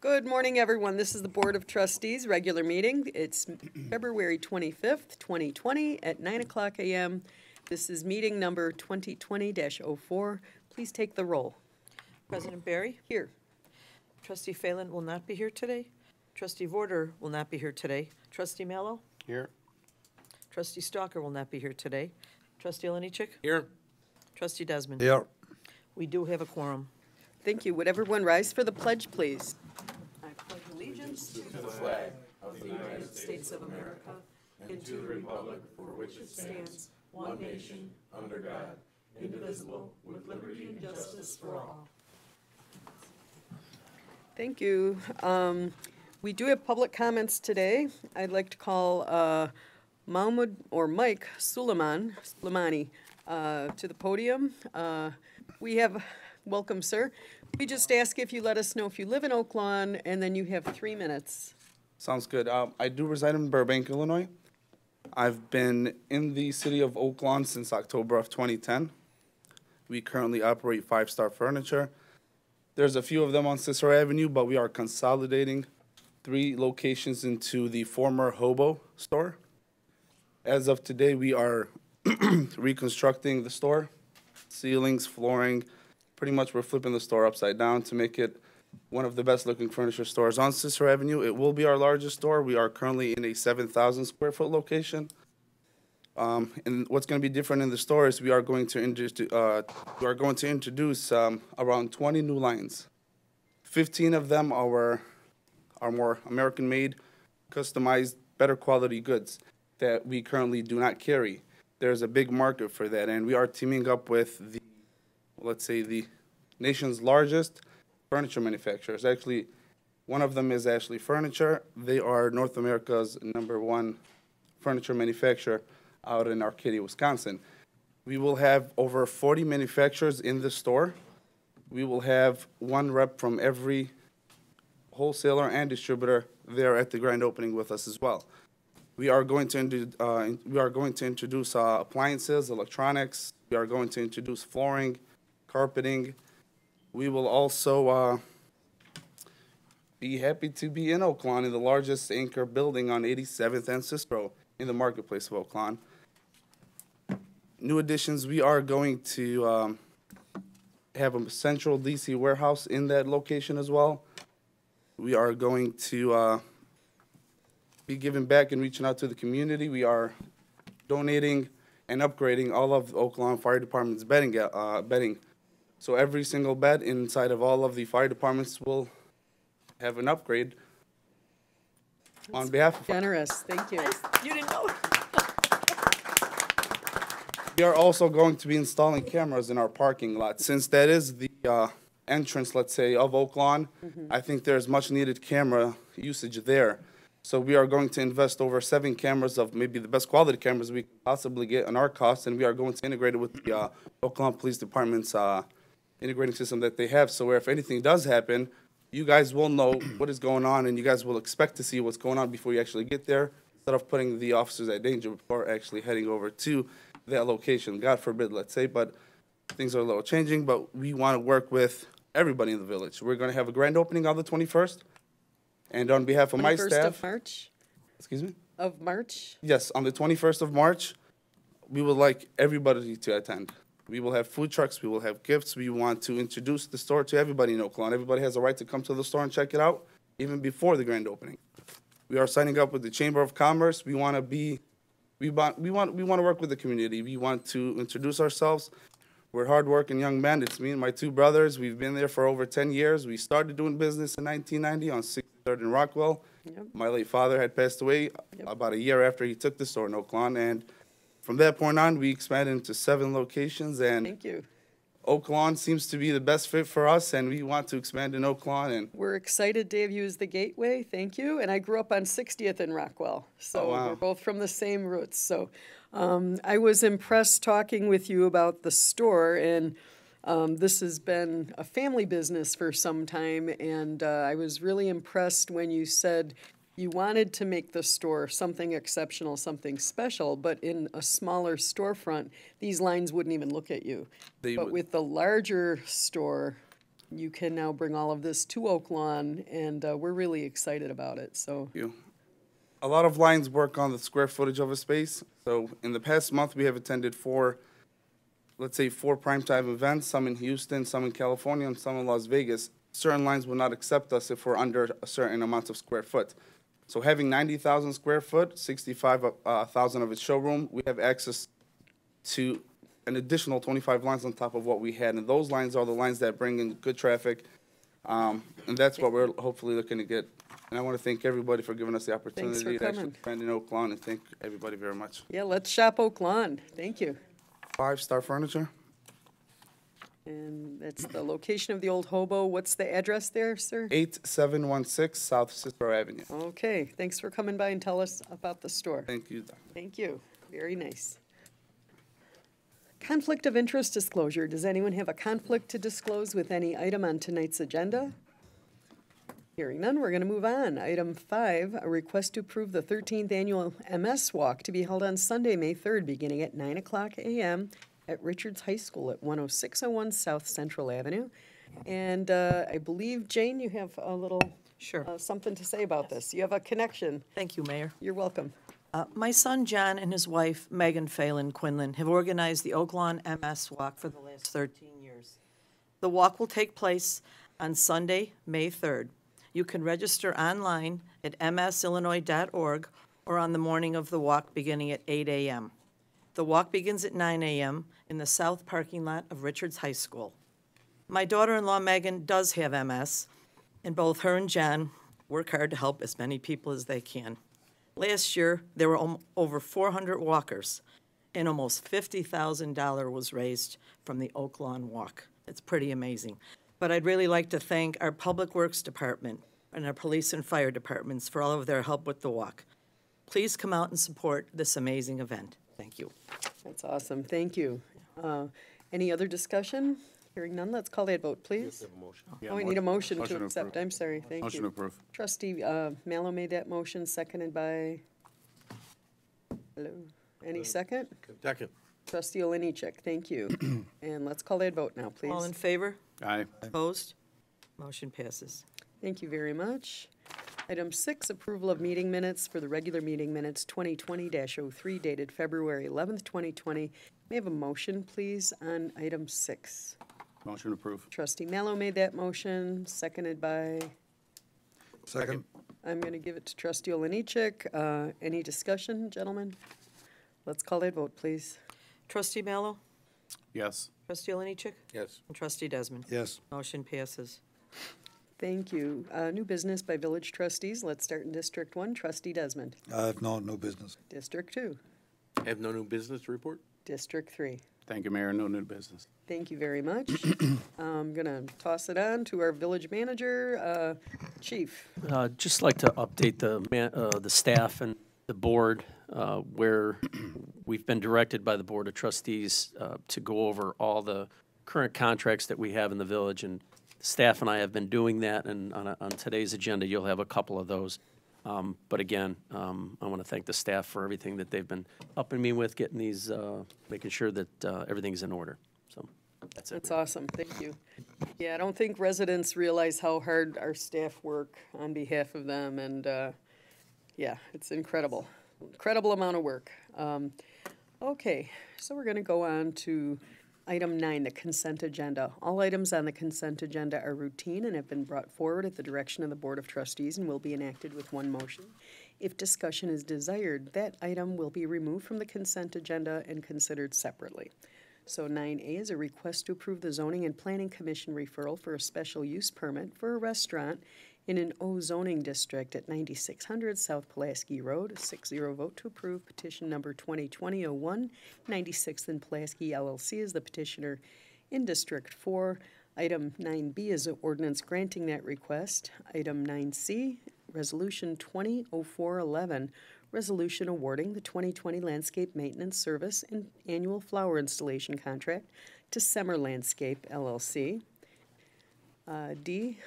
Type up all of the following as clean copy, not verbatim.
Good morning, everyone. This is the Board of Trustees regular meeting. It's February 25th, 2020 at 9 o'clock a.m. This is meeting number 2020-04. Please take the roll. President Barry? Here. Trustee Phelan will not be here today. Trustee Vorder will not be here today. Trustee Mallow? Here. Trustee Stalker will not be here today. Trustee Oliniechek? Here. Trustee Desmond? Here. We do have a quorum. Thank you. Would everyone rise for the pledge, please? I pledge allegiance to the flag of the United States of America and to the republic for which it stands, one nation, under God, indivisible, with liberty and justice for all. Thank you. We do have public comments today. I'd like to call Mahmoud or Mike Suleimani to the podium. We have, welcome, sir. We just ask if you let us know if you live in Oak Lawn, and then you have 3 minutes. Sounds good. I do reside in Burbank, Illinois. I've been in the city of Oak Lawn since October of 2010. We currently operate 5-Star Furniture. There's a few of them on Cicero Avenue, but we are consolidating 3 locations into the former Hobo store. As of today, we are reconstructing the store, ceilings, flooring. Pretty much we're flipping the store upside down to make it one of the best looking furniture stores on Cicero Avenue. It will be our largest store. We are currently in a 7,000 square foot location. And what's going to be different in the store is we are going to introduce around 20 new lines. 15 of them are more American-made, customized, better quality goods that we currently do not carry. There's a big market for that, and we are teaming up with the, let's say, the nation's largest furniture manufacturers. Actually, one of them is Ashley Furniture. They are North America's #1 furniture manufacturer out in Arcadia, Wisconsin. We will have over 40 manufacturers in the store. We will have 1 rep from every wholesaler and distributor there at the grand opening with us as well. We are going to introduce appliances, electronics. We are going to introduce flooring, carpeting. We will also be happy to be in Oak Lawn in the largest anchor building on 87th and Cicero in the marketplace of Oak Lawn. New additions, we are going to have a central DC warehouse in that location as well. We are going to be giving back and reaching out to the community. We are donating and upgrading all of Oak Lawn Fire Department's bedding. So every single bed inside of all of the fire departments will have an upgrade on behalf of. Generous, thank you. You didn't know? We are also going to be installing cameras in our parking lot. Since that is the entrance, let's say, of Oak Lawn, I think there's much needed camera usage there. So we are going to invest over 7 cameras of maybe the best quality cameras we can possibly get on our cost, and we are going to integrate it with the Oak Lawn Police Department's integrating system that they have. So where if anything does happen, you guys will know what is going on, and you guys will expect to see what's going on before you actually get there, instead of putting the officers at danger before actually heading over to that location. God forbid, let's say, but things are a little changing, but we want to work with everybody in the village. We're going to have a grand opening on the 21st. And on behalf of my staff. 21st of March? Excuse me? Of March? Yes, on the 21st of March, we would like everybody to attend. We will have food trucks, we will have gifts. We want to introduce the store to everybody in Oak Lawn. Everybody has a right to come to the store and check it out, even before the grand opening. We are signing up with the Chamber of Commerce. We want to work with the community. We want to introduce ourselves. We're hardworking young men. It's me and my 2 brothers. We've been there for over 10 years. We started doing business in 1990 on 63rd and Rockwell. Yep. My late father had passed away about a year after he took the store in Oak Lawn. And from that point on, we expanded into 7 locations. And Thank you. Oak Lawn seems to be the best fit for us, and we want to expand in Oak Lawn. And We're excited to have you as the gateway. Thank you. And I grew up on 60th in Rockwell, so wow. we're both from the same roots. So I was impressed talking with you about the store, and this has been a family business for some time, and I was really impressed when you said you wanted to make the store something exceptional, something special, but in a smaller storefront, these lines wouldn't even look at you. But with the larger store, you can now bring all of this to Oak Lawn, and we're really excited about it. So You. A lot of lines work on the square footage of a space. So in the past month, we have attended four primetime events, some in Houston, some in California, and some in Las Vegas. Certain lines will not accept us if we're under a certain amount of square foot. So having 90,000 square foot, 65,000 of its showroom, we have access to an additional 25 lines on top of what we had. And those lines are the lines that bring in good traffic. And that's what we're hopefully looking to get. And I want to thank everybody for giving us the opportunity to actually coming. spend in Oak Lawn, and thank everybody very much. yeah, let's shop Oak Lawn. Thank you. 5-star furniture. And that's the location of the old hobo. What's the address there, sir? 8716 South Cicero Avenue. Okay, thanks for coming by and tell us about the store. Thank you, Doc. Thank you. Very nice. Conflict of interest disclosure. Does anyone have a conflict to disclose with any item on tonight's agenda? Hearing none, we're going to move on. Item 5, a request to approve the 13th annual MS Walk to be held on Sunday, May 3rd, beginning at 9 o'clock a.m. at Richards High School at 10601 South Central Avenue. And I believe, Jane, you have a little Sure. something to say about this. You have a connection. Thank you, Mayor. You're welcome. My son John and his wife Megan Phelan Quinlan have organized the Oak Lawn MS Walk for the last 13 years. The walk will take place on Sunday, May 3rd. You can register online at msillinois.org or on the morning of the walk beginning at 8 a.m. The walk begins at 9 a.m. in the south parking lot of Richards High School. My daughter-in-law Megan does have MS, and both her and John work hard to help as many people as they can. Last year, there were over 400 walkers, and almost $50,000 was raised from the Oak Lawn Walk. It's pretty amazing. But I'd really like to thank our Public Works Department and our police and fire departments for all of their help with the walk. Please come out and support this amazing event. Thank you. That's awesome. Thank you. Any other discussion? Hearing none, let's call that vote, please. Oh, we need a motion to Motion to accept. approve. I'm sorry. Thank Motion to you. approve. Trustee Mallow made that motion, seconded by, hello, any second? Second. Trustee Oliniechek, thank you. And let's call that vote now, All in please. favor? Aye. Opposed? Motion passes. Thank you very much. Item 6, approval of meeting minutes for the regular meeting minutes 2020-03 dated February 11th, 2020. May I have a motion, please, on item 6? Motion approved. Trustee Mallow made that motion, seconded by, Second. I'm going to give it to Trustee Oliniechek. Any discussion, gentlemen? Let's call that vote, please. Trustee Mallow? Yes. Trustee Oliniechek? Yes. And Trustee Desmond? Yes. Motion passes. Thank you. New business by village trustees. Let's start in District 1. Trustee Desmond. I have no business. District 2. Have no new business to report? District 3. Thank you, Mayor. No new business. Thank you very much. I'm going to toss it on to our village manager, Chief. Just like to update the staff and the board where we've been directed by the Board of Trustees to go over all the current contracts that we have in the village, and staff and I have been doing that, and on today's agenda, you'll have a couple of those. But again, I want to thank the staff for everything that they've been upping me with, getting these, making sure that everything's in order. So that's it. That's awesome. Thank you. Yeah, I don't think residents realize how hard our staff work on behalf of them, and yeah, it's incredible. Incredible amount of work. Okay, so we're going to go on to item 9, the consent agenda. All items on the consent agenda are routine and have been brought forward at the direction of the Board of Trustees and will be enacted with one motion. If discussion is desired, that item will be removed from the consent agenda and considered separately. So 9A is a request to approve the Zoning and Planning Commission referral for a special use permit for a restaurant in an O zoning district at 9600 South Pulaski Road. A 6-0 vote to approve petition number 2020-01. 96th and Pulaski LLC is the petitioner in District 4. Item 9B is an ordinance granting that request. Item 9C, Resolution 200411, resolution awarding the 2020 landscape maintenance service and annual flower installation contract to Semmer Landscape LLC. D,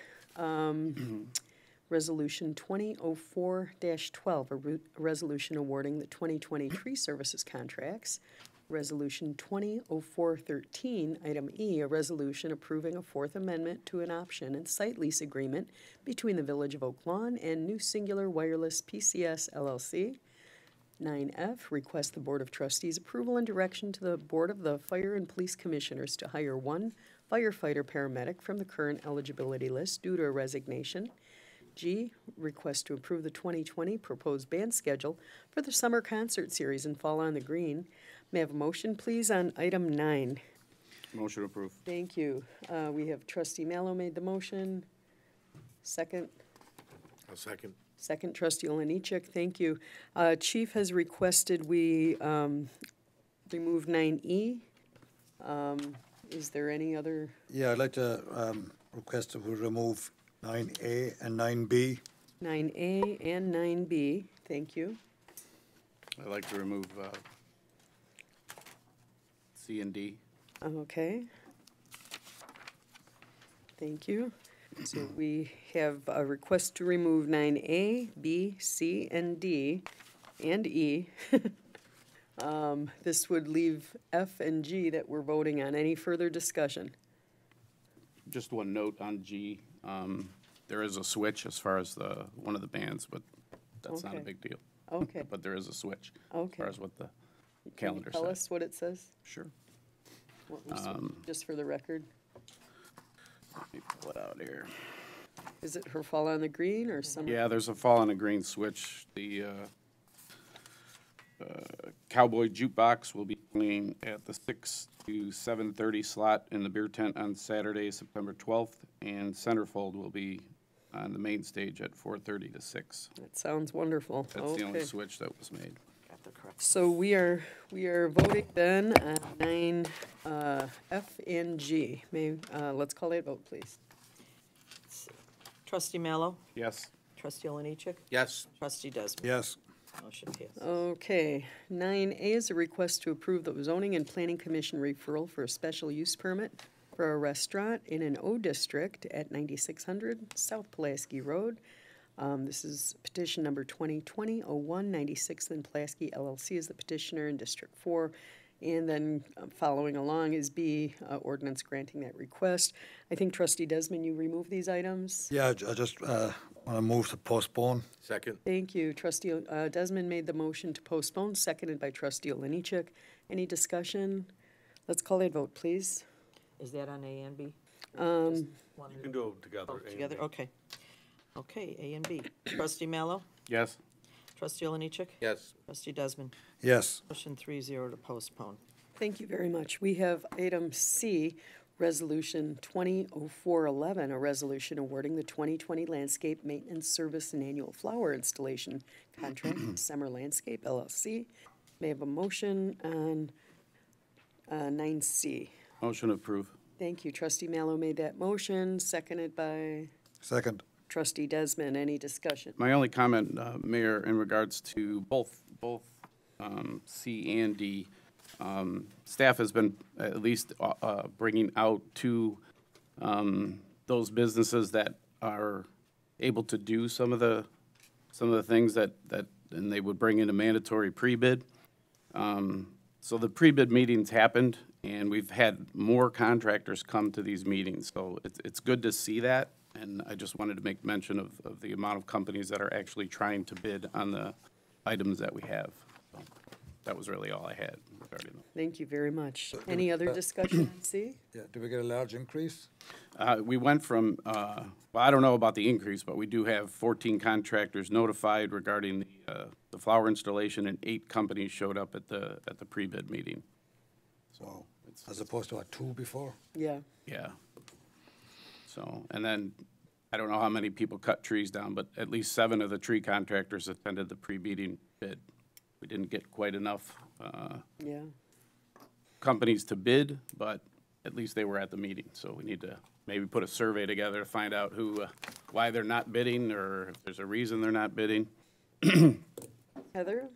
Resolution 2004-12, a resolution awarding the 2020 tree services contracts. Resolution 200413, Item E, a resolution approving a Fourth Amendment to an option and site lease agreement between the Village of Oak Lawn and New Singular Wireless PCS LLC. 9F, request the Board of Trustees approval and direction to the Board of the Fire and Police Commissioners to hire one firefighter paramedic from the current eligibility list due to a resignation. G, request to approve the 2020 proposed band schedule for the summer concert series in Fall on the Green. May I have a motion, please, on item 9? Motion approved. Thank you. We have Trustee Mallow made the motion. Second. I'll second. Second, Trustee Olenichek, thank you. Chief has requested we remove 9E. Is there any other? Yeah, I'd like to request that we remove 9A and 9B. 9A and 9B, thank you. I'd like to remove C and D. Okay. Thank you. So we have a request to remove 9A, B, C, and D, and E. This would leave F and G that we're voting on. Any further discussion? Just one note on G. There is a switch as far as one of the bands, but that's not a Okay. big deal. Okay. But there is a switch as Okay. far as what the Can you calendar tell says. us what it says? Sure. What we switched, just for the record. Let me pull it out here. Is it her Fall on the Green or some? Yeah, there's a fall on a green switch. The Cowboy Jukebox will be playing at the 6 to 7:30 slot in the beer tent on Saturday, September 12th, and Centerfold will be on the main stage at 4:30 to 6. That sounds wonderful. That's the only Okay. switch that was made. Got the correct. So we are voting then on 9, F and G. Let's call a vote, please. Trustee Mallow, Yes. Trustee Olenichek, Yes. Trustee Desmond. Yes. Motion passes. Okay, 9A is a request to approve the Zoning and Planning Commission referral for a special use permit for a restaurant in an O district at 9600 South Pulaski Road. This is petition number 2020-01, 96th and Pulaski LLC is the petitioner in District 4. And then following along is B, ordinance granting that request. I think Trustee Desmond, you removed these items? Yeah, I just want to move to postpone. Second. Thank you. Trustee Desmond made the motion to postpone, seconded by Trustee Olenichek. Any discussion? Let's call a vote, please. Is that on A and B? You can do them together. Both together, okay. Okay, A and B. Trustee Mallow, Yes. Trustee Olenichek, Yes. Trustee Desmond. Yes. Motion 3-0 to postpone. Thank you very much. We have item C, Resolution 200411, a resolution awarding the 2020 Landscape Maintenance Service and Annual Flower Installation Contract to Summer Landscape LLC. May I have a motion on 9C? Motion approved. Thank you. Trustee Mallow made that motion, seconded by Second. Trustee Desmond. Any discussion? My only comment, Mayor, in regards to both C and D, staff has been at least bringing out to those businesses that are able to do some of the things that and they would bring in a mandatory pre-bid. So the pre-bid meetings happened, and we've had more contractors come to these meetings. So it's good to see that. And I just wanted to make mention of the amount of companies that are actually trying to bid on the items that we have. So that was really all I had regarding them. Thank you very much. Any other discussion on C? Yeah. Do we get a large increase? We went from, well, I don't know about the increase, but we do have 14 contractors notified regarding the flower installation, and 8 companies showed up at the pre-bid meeting. So, as opposed to 2 before? Yeah. Yeah. So, and then, I don't know how many people cut trees down, but at least 7 of the tree contractors attended the pre-bidding bid. We didn't get quite enough Yeah. companies to bid, but at least they were at the meeting. So we need to maybe put a survey together to find out why they're not bidding, or if there's a reason they're not bidding. Heather?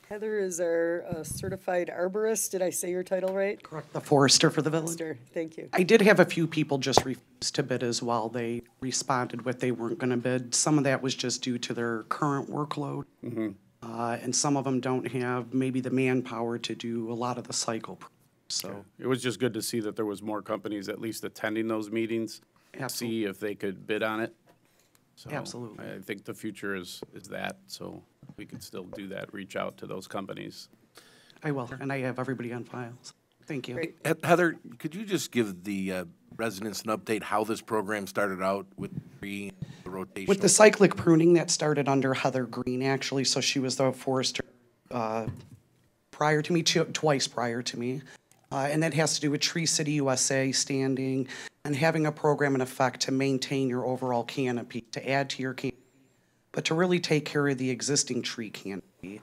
Heather is our certified arborist. Did I say your title right? Correct, the forester for the village. Forester, thank you. I did have a few people just refuse to bid as well. They responded with they weren't going to bid. Some of that was just due to their current workload. And some of them don't have maybe the manpower to do a lot of the cycle. So, It was just good to see that there was more companies at least attending those meetings, Absolutely. see if they could bid on it. So Absolutely. I think the future is that, so we could still do that, reach out to those companies. I will, and I have everybody on file. So, thank you. Heather, could you just give the residents an update how this program started out with the rotation? With the cyclic pruning, that started under Heather Green, actually, so she was the forester prior to me, twice prior to me. And that has to do with Tree City USA standing and having a program in effect to maintain your overall canopy, to add to your canopy, but to really take care of the existing tree canopy.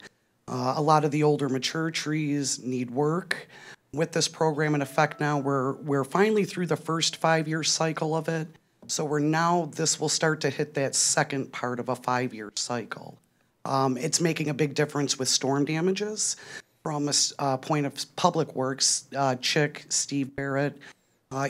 A lot of the older mature trees need work. With this program in effect now, we're finally through the first 5-year cycle of it. So this will start to hit that second part of a 5-year cycle. It's making a big difference with storm damages. From a point of public works, Chick, Steve Barrett,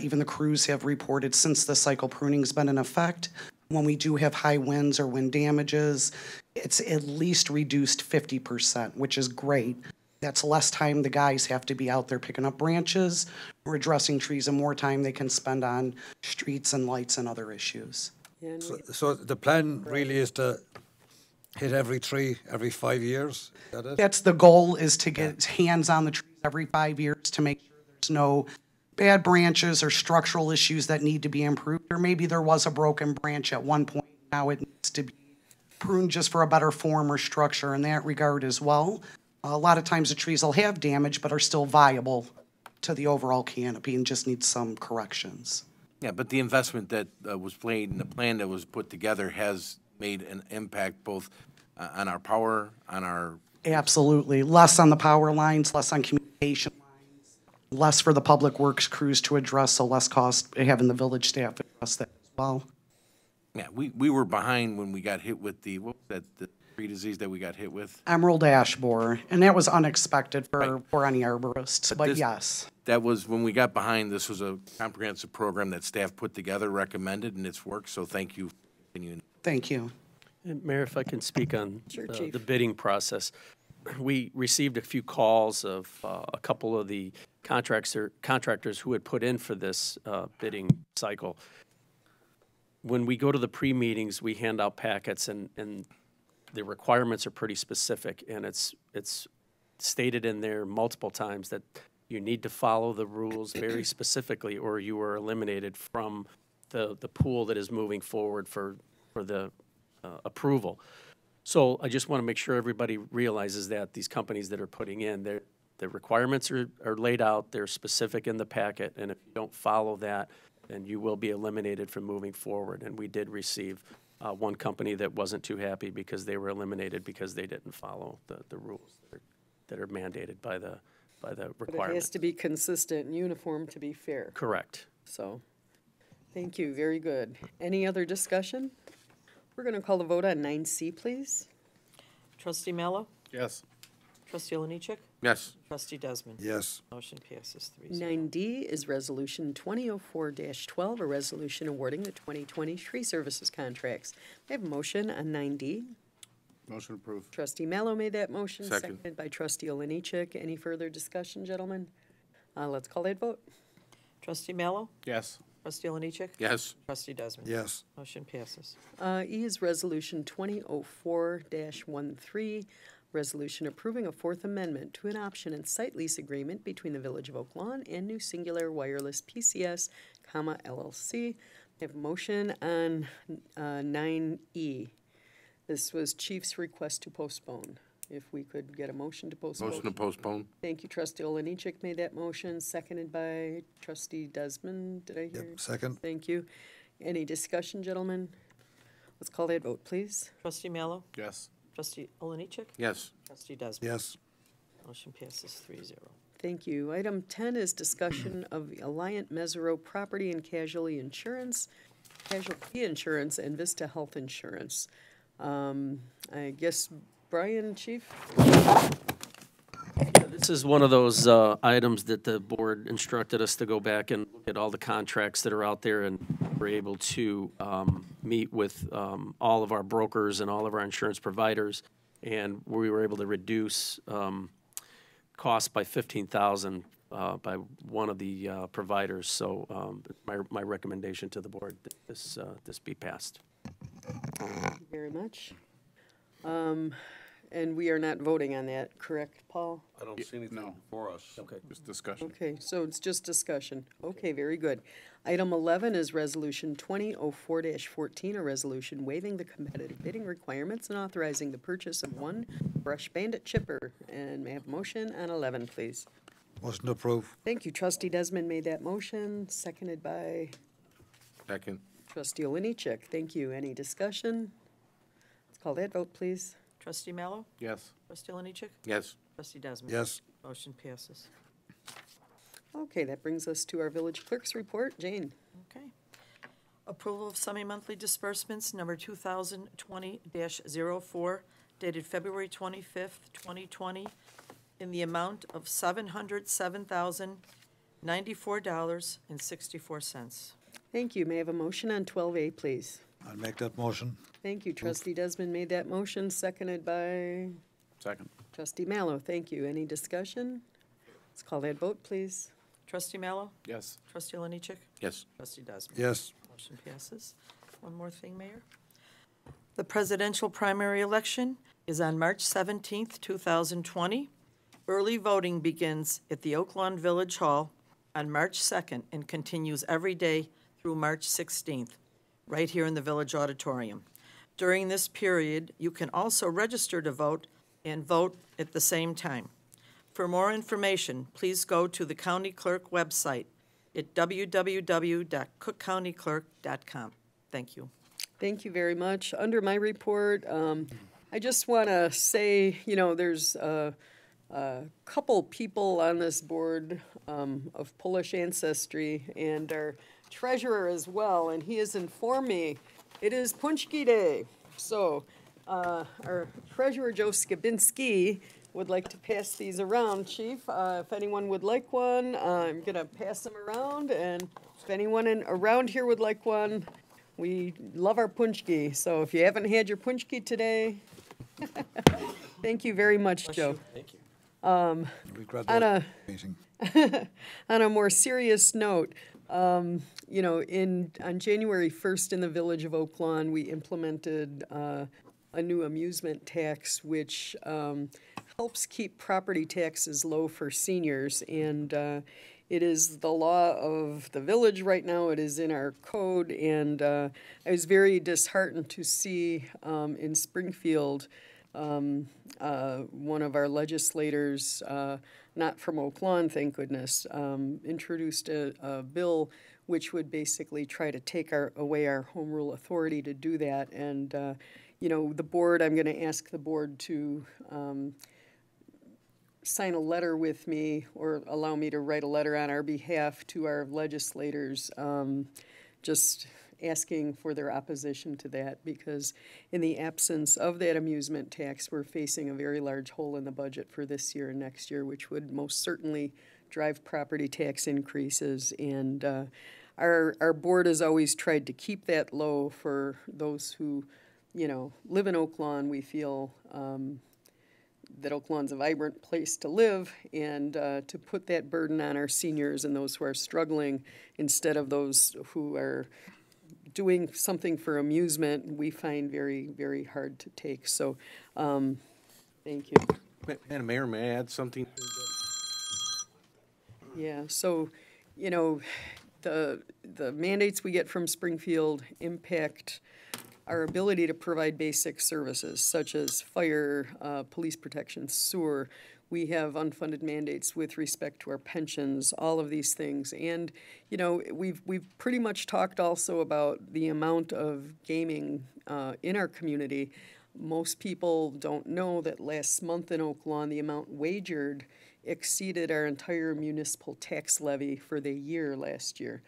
even the crews have reported since the cycle pruning's been in effect, when we do have high winds or wind damages, it's at least reduced 50%, which is great. That's less time the guys have to be out there picking up branches or addressing trees, and more time they can spend on streets and lights and other issues. And So the plan really is to hit every tree every 5 years? Is that it? That's the goal, is to get hands on the trees every 5 years to make sure there's no bad branches or structural issues that need to be improved. Or maybe there was a broken branch at one point, now it needs to be pruned just for a better form or structure in that regard as well. A lot of times the trees will have damage but are still viable to the overall canopy and just need some corrections. Yeah, but the investment that was played and the plan that was put together has made an impact both on our power, on our... Absolutely. Less on the power lines, less on communication lines, less for the public works crews to address, so less cost having the village staff address that as well. Yeah, we were behind when we got hit with the, what was that, the tree disease that we got hit with? Emerald ash borer, and that was unexpected for Right. any arborists, but this- yes. That was, when we got behind, this was a comprehensive program that staff put together, recommended, and it's worked, so thank you for continuing. Thank you. And Mayor, if I can speak on Sure, Chief. the bidding process. We received a few calls of a couple of the contractors who had put in for this bidding cycle. When we go to the pre-meetings, we hand out packets, and the requirements are pretty specific, and it's stated in there multiple times that you need to follow the rules very specifically, or you are eliminated from the pool that is moving forward for the approval. So I just want to make sure everybody realizes that these companies that are putting in, the requirements are laid out, they're specific in the packet, and if you don't follow that, then you will be eliminated from moving forward. And we did receive one company that wasn't too happy because they were eliminated because they didn't follow the rules that are mandated by the But it requirements. has to be consistent and uniform to be fair. Correct. So, thank you, very good. Any other discussion? We're going to call the vote on 9C, please. Trustee Mallow? Yes. Trustee Oliniechek? Yes. Trustee Desmond? Yes. Motion passes 3-0. 9D is Resolution 2004-12, a resolution awarding the 2020 tree services contracts. I have a motion on 9D. Motion approved. Trustee Mallow made that motion, Second. seconded by Trustee Oliniechek. Any further discussion, gentlemen? Let's call that vote. Trustee Mallow? Yes. Trustee Oliniechek? Yes. Trustee Desmond? Yes. Motion passes. E is Resolution 2004-13, resolution approving a Fourth Amendment to an option and site lease agreement between the Village of Oak Lawn and New Singular Wireless PCS, LLC. I have a motion on 9E. This was Chief's request to postpone. If we could get a motion to postpone. Motion to postpone? Thank you, Trustee Oliniechek made that motion, seconded by Trustee Desmond. Did I hear? Yep, second. Thank you. Any discussion, gentlemen? Let's call that vote, please. Trustee Mallow? Yes. Trustee Oliniechek? Yes. Trustee Desmond? Yes. Motion passes 3-0. Thank you. Item 10 is discussion of Alliant Mesereau Property and Casualty Insurance, and Vista Health Insurance. I guess, Brian, Chief? This is one of those items that the board instructed us to go back and look at all the contracts that are out there, and we're able to meet with all of our brokers and all of our insurance providers and we were able to reduce costs by $15,000 by one of the providers. So my recommendation to the board that this be passed. Thank you very much. And we are not voting on that, correct, Paul? I don't see anything No. for us. Okay. Just discussion. Okay, so it's just discussion. Okay, very good. Item 11 is Resolution 2004-14, a resolution waiving the competitive bidding requirements and authorizing the purchase of one brush bandit chipper. And may I have a motion on 11, please? Motion to approve. Thank you. Trustee Desmond made that motion, seconded by Second. Trustee Oliniechek. Thank you. Any discussion? Let's call that vote, please. Trustee Mallow? Yes. Trustee Lennichek? Yes. Trustee Desmond? Yes. Motion passes. Okay, that brings us to our village clerk's report. Jane? Okay. Approval of semi-monthly disbursements, number 2020-04, dated February 25th, 2020, in the amount of $707,094.64. Thank you. May I have a motion on 12A, please? I'll make that motion. Thank you. Trustee Desmond made that motion, seconded by Second. Trustee Mallow. Thank you. Any discussion? Let's call that vote, please. Trustee Mallow? Yes. Trustee Lennichek? Yes. Trustee Desmond? Yes. Motion passes. One more thing, Mayor. The presidential primary election is on March 17th, 2020. Early voting begins at the Oak Lawn Village Hall on March 2nd and continues every day through March 16th, right here in the Village Auditorium. During this period, you can also register to vote and vote at the same time. For more information, please go to the county clerk website at www.cookcountyclerk.com. Thank you. Thank you very much. Under my report, I just want to say, you know, there's a couple people on this board of Polish ancestry and our treasurer as well, and he has informed me it is Punchki Day. So our treasurer, Joe Skabinski, would like to pass these around, Chief. If anyone would like one, I'm going to pass them around, and if anyone around here would like one, we love our punchki. So if you haven't had your punchki today, thank you very much, Joe. Thank you. Regret On that a meeting. on a more serious note, you know, on January 1st in the village of Oak Lawn, we implemented a new amusement tax, which helps keep property taxes low for seniors. And it is the law of the village right now. It is in our code. And I was very disheartened to see in Springfield one of our legislators, not from Oak Lawn, thank goodness, introduced a bill which would basically try to take away our home rule authority to do that. And, you know, the board, I'm going to ask the board to sign a letter with me or allow me to write a letter on our behalf to our legislators, just asking for their opposition to that, because in the absence of that amusement tax, we're facing a very large hole in the budget for this year and next year, which would most certainly drive property tax increases. And our board has always tried to keep that low for those who, you know, live in Oak Lawn. We feel that Oak Lawn's a vibrant place to live, and to put that burden on our seniors and those who are struggling instead of those who are doing something for amusement, we find very, very hard to take. So, thank you. Madam Mayor, may I add something? Yeah, so, you know, the mandates we get from Springfield impact our ability to provide basic services such as fire, police protection, sewer. We have unfunded mandates with respect to our pensions, all of these things. And, you know, we've pretty much talked also about the amount of gaming in our community. Most people don't know that last month in Oak Lawn, the amount wagered exceeded our entire municipal tax levy for the year last year.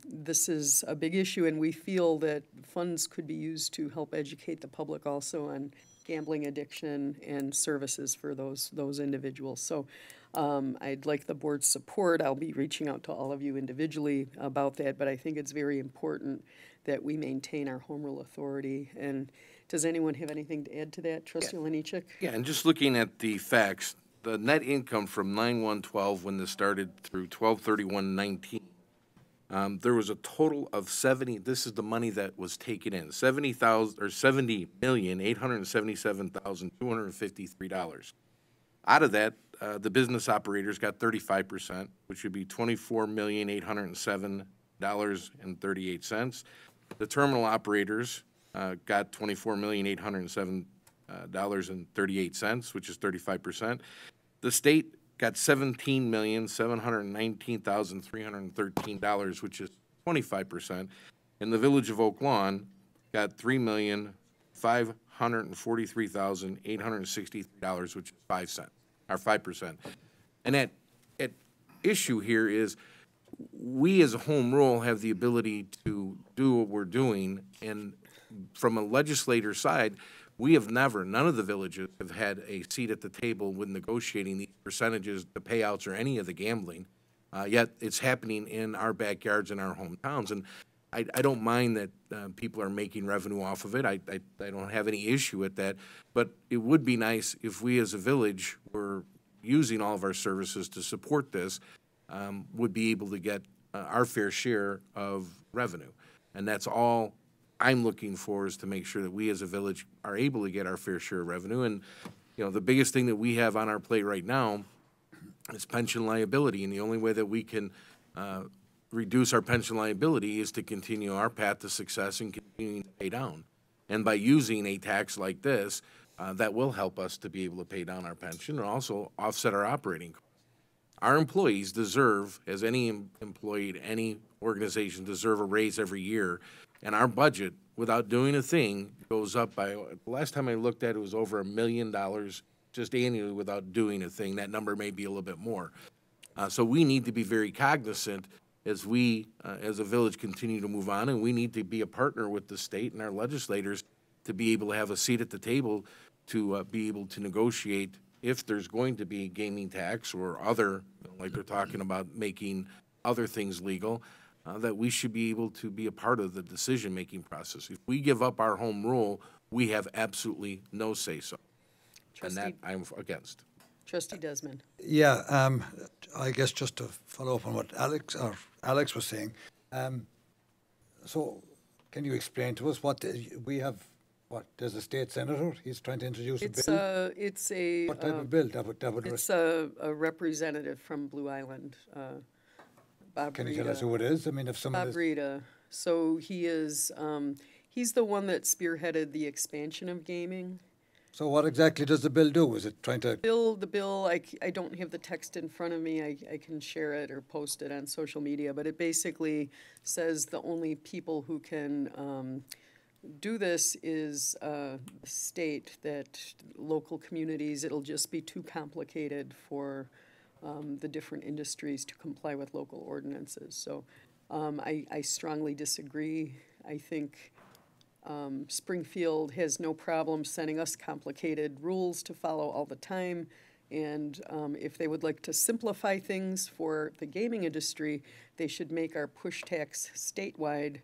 This is a big issue, and we feel that funds could be used to help educate the public also on gambling addiction and services for those individuals. So I'd like the board's support. I'll be reaching out to all of you individually about that, but I think it's very important that we maintain our home rule authority. And Does anyone have anything to add to that? Trustee Oliniechek? Yeah, and just looking at the facts, the net income from 9/1/12 when this started through 12/31/19, there was a total of 70, this is the money that was taken in, $70,877,253. Out of that, the business operators got 35%, which would be $24,807.38. The terminal operators got $24,807.38, which is 35%. The state got $17,719,313, which is 25%. And the Village of Oak Lawn got $3,543,863, which is 5%. And at issue here is we as a home rule have the ability to do what we're doing, and from a legislator side, we have never, none of the villages have had a seat at the table with negotiating these percentages, the payouts, or any of the gambling. Yet it's happening in our backyards and our hometowns. And I don't mind that people are making revenue off of it. I don't have any issue with that. But it would be nice if we as a village were using all of our services to support this, would be able to get our fair share of revenue. And that's all I'm looking for, is to make sure that we as a village are able to get our fair share of revenue. And, you know, the biggest thing that we have on our plate right now is pension liability. And the only way that we can reduce our pension liability is to continue our path to success and continue to pay down. And by using a tax like this, that will help us to be able to pay down our pension and also offset our operating costs. Our employees deserve, as any employee at any organization, deserve a raise every year. And our budget, without doing a thing, goes up by, the last time I looked at it, was over $1 million just annually without doing a thing. That number may be a little bit more. So we need to be very cognizant as we, as a village, continue to move on, and we need to be a partner with the state and our legislators to be able to have a seat at the table to be able to negotiate if there's going to be a gaming tax or other, like they're talking about making other things legal, that we should be able to be a part of the decision-making process. If we give up our home rule, we have absolutely no say-so, and that I'm against. Trustee Desmond. Yeah, I guess just to follow up on what Alex was saying. So, can you explain to us what we have? What, there's a state senator? He's trying to introduce a bill. It's a. What type of bill? It's a representative from Blue Island. Bob Can you Rita. tell us who it is? I mean, if someone Bob is. Rita. So he is. He's the one that spearheaded the expansion of gaming. So what exactly does the bill do? Is it trying to? The bill, I don't have the text in front of me. I can share it or post it on social media, but it basically says the only people who can do this is the state, that local communities, it'll just be too complicated for the different industries to comply with local ordinances. So I strongly disagree. I think Springfield has no problem sending us complicated rules to follow all the time. And if they would like to simplify things for the gaming industry, they should make our push tax statewide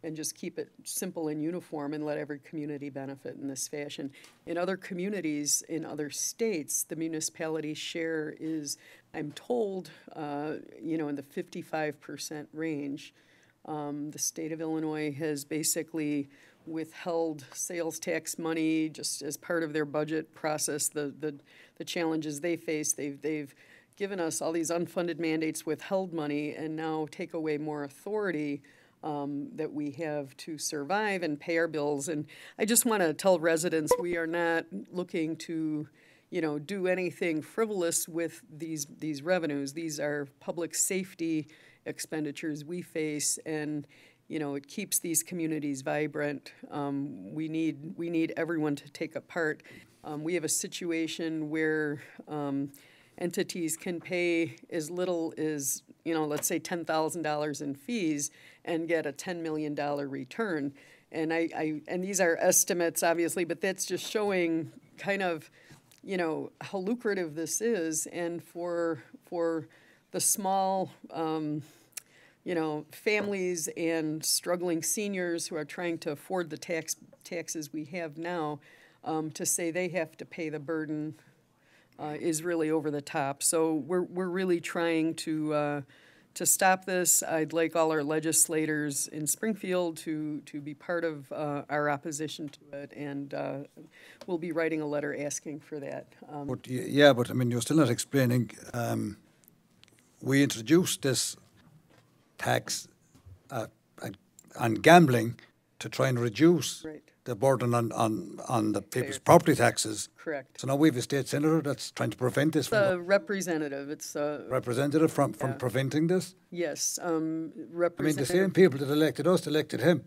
and just keep it simple and uniform and let every community benefit in this fashion. In other communities, in other states, the municipality share is, I'm told, in the 55% range. The state of Illinois has basically withheld sales tax money just as part of their budget process. The challenges they face, they've given us all these unfunded mandates, withheld money, and now take away more authority that we have to survive and pay our bills. And I just want to tell residents we are not looking to, do anything frivolous with these revenues. These are public safety expenditures we face, and it keeps these communities vibrant. We need everyone to take a part. We have a situation where entities can pay as little as, let's say $10,000 in fees and get a $10 million return. And and these are estimates, obviously, but that's just showing kind of, how lucrative this is. And for the small families and struggling seniors who are trying to afford the taxes we have now, to say they have to pay the burden is really over the top. So we're really trying to stop this. I'd like all our legislators in Springfield to be part of our opposition to it, and we'll be writing a letter asking for that. But I mean, you're still not explaining. We introduced this tax on gambling to try and reduce Right. the burden on the people's Fair. property taxes. Correct. So now we have a state senator that's trying to prevent this from The representative, it's representative from preventing this. yes, I mean, the Representative. same people that elected us elected him.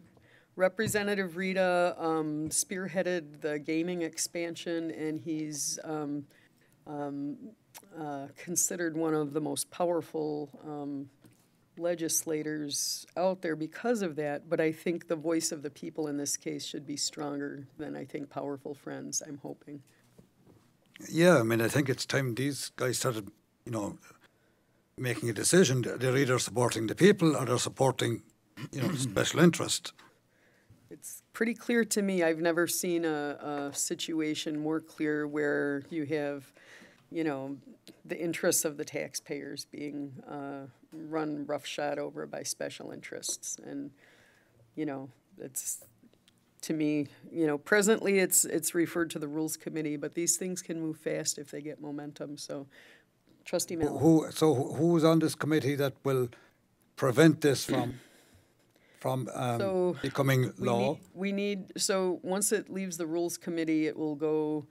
Representative Rita spearheaded the gaming expansion, and he's considered one of the most powerful legislators out there because of that. But I think the voice of the people in this case should be stronger than I think powerful friends, I'm hoping. Yeah, I mean, I think it's time these guys started, making a decision. They're either supporting the people or they're supporting, special interest. It's pretty clear to me. I've never seen a situation more clear where you have, the interests of the taxpayers being run roughshod over by special interests. And, it's, to me, presently it's referred to the Rules Committee, but these things can move fast if they get momentum. So, Trustee Mallow. Who's on this committee that will prevent this from becoming law? So once it leaves the Rules Committee, it will go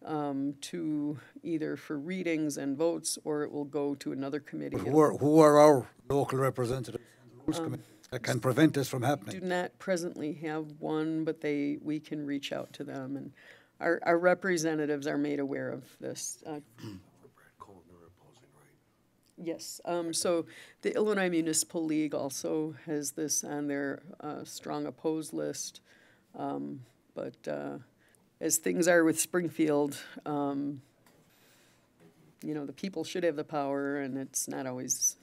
to either for readings and votes, or it will go to another committee. Who are our local representatives on the Rules Committee that can prevent this from happening? Do not presently have one, but we can reach out to them, and our representatives are made aware of this. Yes, so the Illinois Municipal League also has this on their strong opposed list. But as things are with Springfield, the people should have the power, and it's not always,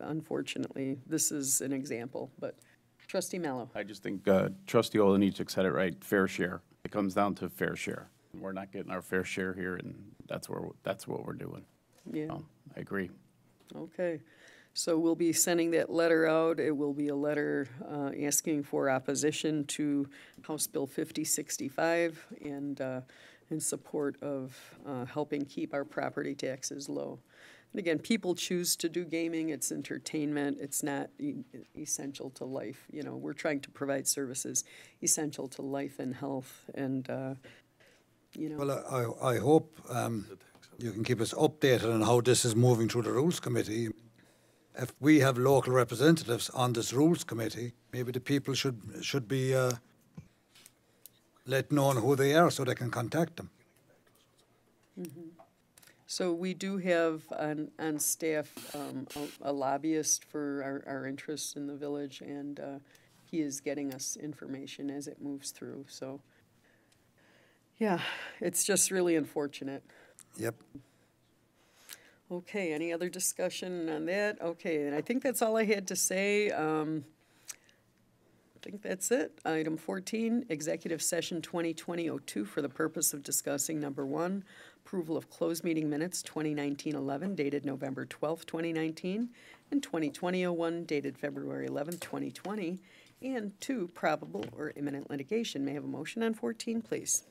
unfortunately. This is an example, but Trustee Mallow. I just think Trustee Olenicek said it right, fair share. It comes down to fair share. We're not getting our fair share here, and that's what we're doing. Yeah. I agree. Okay, so we'll be sending that letter out. It will be a letter asking for opposition to House Bill 5065 and in support of helping keep our property taxes low. And again, people choose to do gaming. It's entertainment. It's not essential to life. We're trying to provide services essential to life and health. And Well, I hope you can keep us updated on how this is moving through the Rules Committee. If we have local representatives on this Rules Committee, maybe the people should be let know who they are so they can contact them. Mm-hmm. So we do have on staff a lobbyist for our interests in the village, and he is getting us information as it moves through. So, yeah, it's just really unfortunate. Yep. Okay, any other discussion on that? Okay, and I think that's all I had to say. I think that's it. Item 14, Executive Session 2020-02 for the purpose of discussing number 1, approval of closed meeting minutes 2019-11 dated November 12th, 2019, and 2020-01 dated February 11th, 2020, and 2, probable or imminent litigation. May I have a motion on 14, please?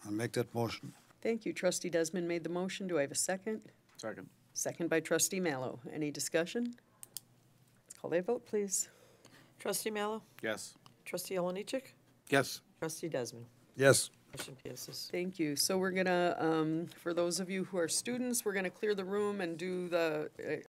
I'll make that motion. Thank you. Trustee Desmond made the motion. Do I have a second? Second. Second by Trustee Mallow. Any discussion? Let's call that vote, please. Trustee Mallow? Yes. Trustee Olenicek? Yes. Trustee Desmond? Yes. Motion passes. Thank you. So we're gonna, for those of you who are students, we're gonna clear the room and do the